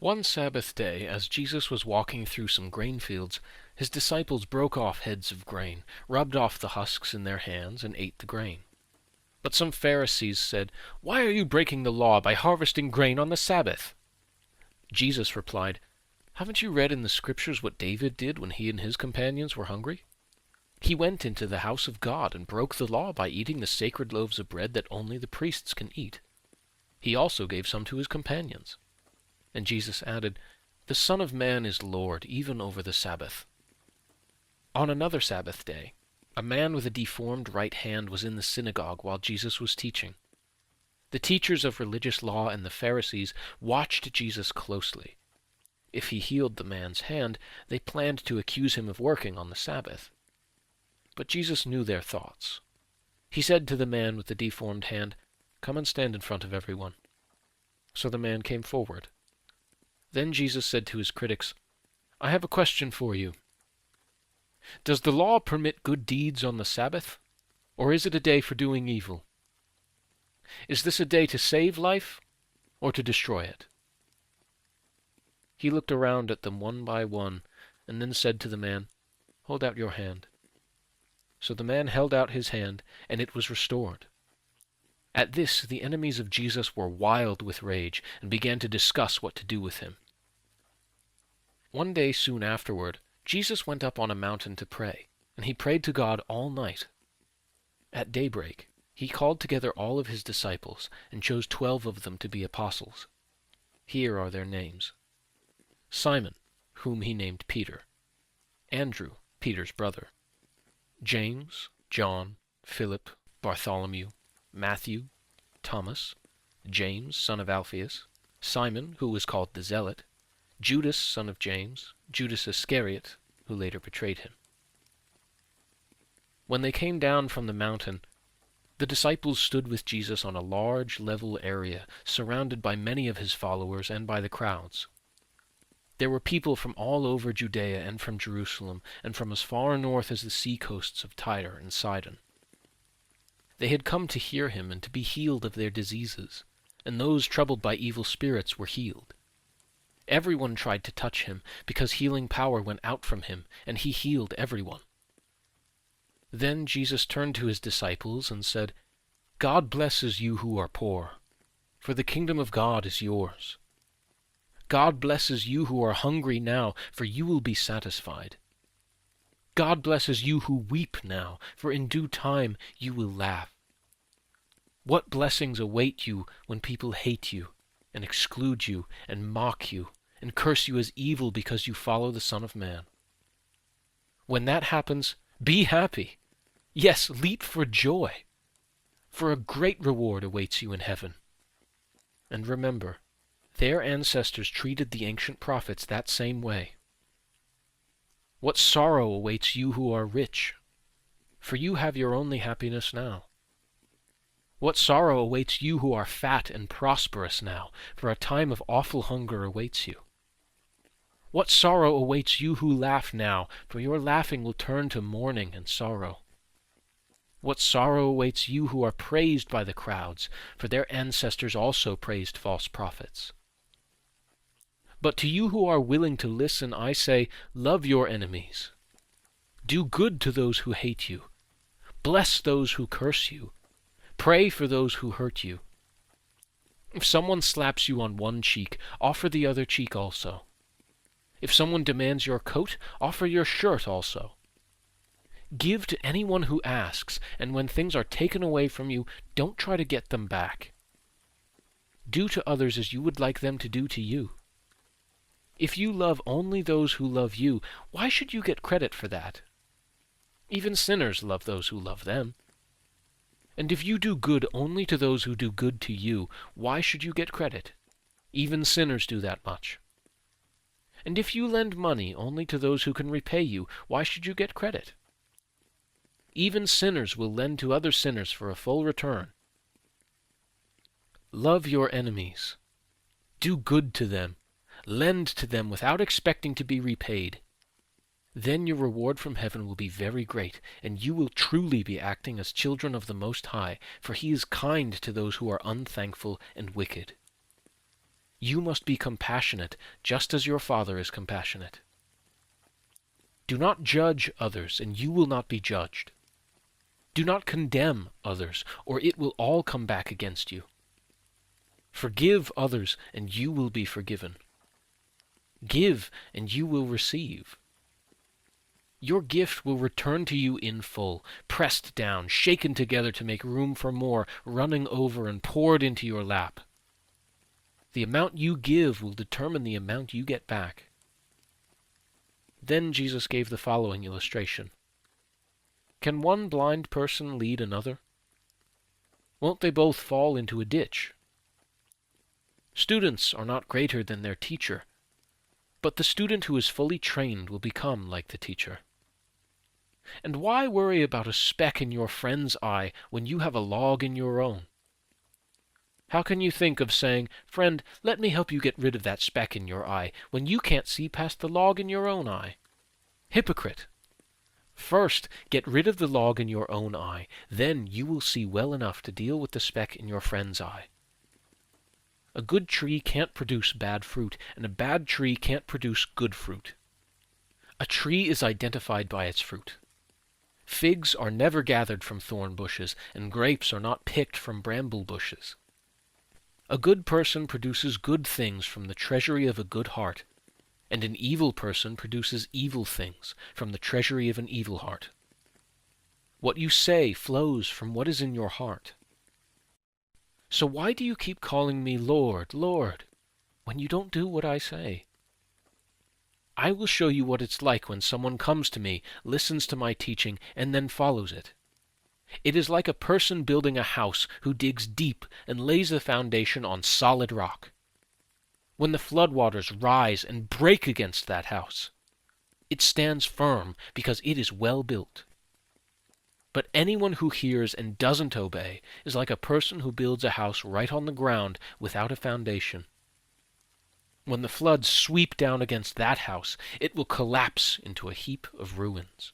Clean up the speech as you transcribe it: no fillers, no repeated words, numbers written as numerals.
One Sabbath day, as Jesus was walking through some grain fields, his disciples broke off heads of grain, rubbed off the husks in their hands, and ate the grain. But some Pharisees said, "Why are you breaking the law by harvesting grain on the Sabbath?" Jesus replied, "Haven't you read in the Scriptures what David did when he and his companions were hungry? He went into the house of God and broke the law by eating the sacred loaves of bread that only the priests can eat. He also gave some to his companions." And Jesus added, "The Son of Man is Lord, even over the Sabbath." On another Sabbath day, a man with a deformed right hand was in the synagogue while Jesus was teaching. The teachers of religious law and the Pharisees watched Jesus closely. If he healed the man's hand, they planned to accuse him of working on the Sabbath. But Jesus knew their thoughts. He said to the man with the deformed hand, "Come and stand in front of everyone." So the man came forward. Then Jesus said to his critics, "I have a question for you. Does the law permit good deeds on the Sabbath, or is it a day for doing evil? Is this a day to save life, or to destroy it?" He looked around at them one by one, and then said to the man, "Hold out your hand." So the man held out his hand, and it was restored. At this, the enemies of Jesus were wild with rage and began to discuss what to do with him. One day soon afterward, Jesus went up on a mountain to pray, and he prayed to God all night. At daybreak, he called together all of his disciples and chose 12 of them to be apostles. Here are their names: Simon, whom he named Peter; Andrew, Peter's brother; James, John, Philip, Bartholomew, Matthew, Thomas, James, son of Alphaeus, Simon, who was called the Zealot, Judas, son of James, Judas Iscariot, who later betrayed him. When they came down from the mountain, the disciples stood with Jesus on a large, level area, surrounded by many of his followers and by the crowds. There were people from all over Judea and from Jerusalem, and from as far north as the sea-coasts of Tyre and Sidon. They had come to hear him and to be healed of their diseases, and those troubled by evil spirits were healed. Everyone tried to touch him, because healing power went out from him, and he healed everyone. Then Jesus turned to his disciples and said, "God blesses you who are poor, for the kingdom of God is yours. God blesses you who are hungry now, for you will be satisfied. God blesses you who weep now, for in due time you will laugh. What blessings await you when people hate you, and exclude you, and mock you, and curse you as evil because you follow the Son of Man. When that happens, be happy. Yes, leap for joy, for a great reward awaits you in heaven. And remember, their ancestors treated the ancient prophets that same way. What sorrow awaits you who are rich, for you have your only happiness now. What sorrow awaits you who are fat and prosperous now, for a time of awful hunger awaits you. What sorrow awaits you who laugh now, for your laughing will turn to mourning and sorrow. What sorrow awaits you who are praised by the crowds, for their ancestors also praised false prophets. But to you who are willing to listen, I say, love your enemies. Do good to those who hate you. Bless those who curse you. Pray for those who hurt you. If someone slaps you on one cheek, offer the other cheek also. If someone demands your coat, offer your shirt also. Give to anyone who asks, and when things are taken away from you, don't try to get them back. Do to others as you would like them to do to you. If you love only those who love you, why should you get credit for that? Even sinners love those who love them. And if you do good only to those who do good to you, why should you get credit? Even sinners do that much. And if you lend money only to those who can repay you, why should you get credit? Even sinners will lend to other sinners for a full return. Love your enemies. Do good to them. Lend to them without expecting to be repaid. Then your reward from heaven will be very great, and you will truly be acting as children of the Most High, for he is kind to those who are unthankful and wicked. You must be compassionate, just as your Father is compassionate. Do not judge others, and you will not be judged. Do not condemn others, or it will all come back against you. Forgive others, and you will be forgiven. Give, and you will receive. Your gift will return to you in full, pressed down, shaken together to make room for more, running over and poured into your lap. The amount you give will determine the amount you get back. Then Jesus gave the following illustration. Can one blind person lead another? Won't they both fall into a ditch? Students are not greater than their teacher, but the student who is fully trained will become like the teacher. And why worry about a speck in your friend's eye when you have a log in your own? How can you think of saying, "Friend, let me help you get rid of that speck in your eye," when you can't see past the log in your own eye? Hypocrite! First, get rid of the log in your own eye, then you will see well enough to deal with the speck in your friend's eye. A good tree can't produce bad fruit, and a bad tree can't produce good fruit. A tree is identified by its fruit. Figs are never gathered from thorn bushes, and grapes are not picked from bramble bushes. A good person produces good things from the treasury of a good heart, and an evil person produces evil things from the treasury of an evil heart. What you say flows from what is in your heart. So why do you keep calling me Lord, Lord, when you don't do what I say? I will show you what it's like when someone comes to me, listens to my teaching, and then follows it. It is like a person building a house who digs deep and lays the foundation on solid rock. When the floodwaters rise and break against that house, it stands firm because it is well built. But anyone who hears and doesn't obey is like a person who builds a house right on the ground without a foundation. When the floods sweep down against that house, it will collapse into a heap of ruins.